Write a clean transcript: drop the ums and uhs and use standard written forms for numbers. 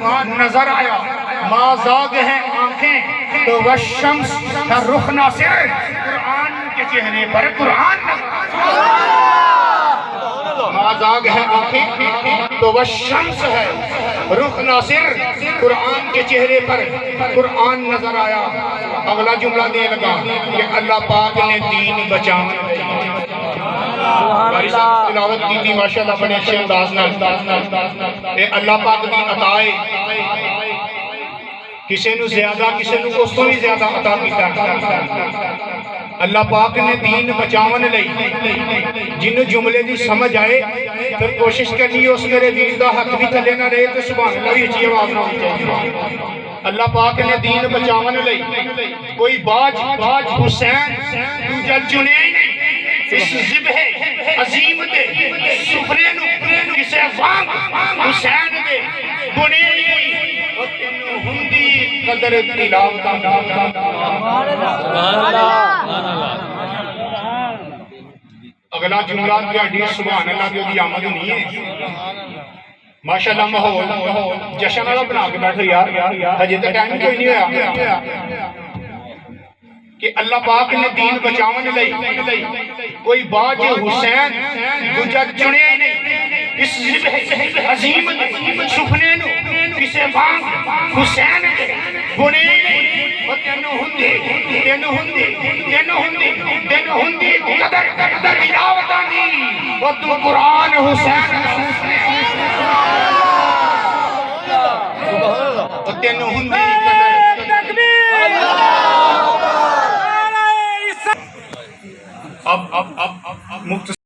نظر آیا ما زاغ ہیں آنکھیں تو والشمس کا رخ ناصر قرآن کے چہرے پر قرآن ما زاغ ہیں آنکھیں تو والشمس ہے رخ ناصر قرآن کے چہرے پر قرآن نظر آیا اگلا جملہ دے لگا کہ اللہ پاک نے دین بچاؤں باری صاحب تلاوت کی تھی ماشاءاللہ بڑے اچھے انداز اے اللہ پاک دی عطائے کسے نو زیادہ کسے نو اس کو بھی زیادہ عطا کیتا اللہ پاک نے دین بچاون لئی جن جملے دی سمجھ آئے پھر کوشش کرنی اس میرے دین دا حق بھی تھلے نہ رہے تو سبحان اللہ بھی اچھی آواز نہ ہوئی چاہیے اللہ پاک نے دین بچاون لئی کوئی باج حسین دوجہ چنے ہی نہیں اس ذبح عظیم دے سفرے نو کسے وانگ حسین دے بنے ہی نہیں اور تینوں ہندی قدر تلاوتا اگلا جملہ کی حدیث سبحان اللہ کی ہوگی آمد نہیں ہے ماشاءاللہ ماحول جشن والا بنا کے بیٹھو یار حجی تک ٹائم کوئی نہیں ہویا کہ اللہ پاک نے دین بچاون لئی کوئی باج حسین دوجہ چنے نہیں اس ذبح عظیم سفنے نو کسے وانگ حسین دے بنے نہیں اور تینوں ہندی قدر تلاوتاں دی اور تو قرآن حسین اور تینوں ہندی قدر اب مختصر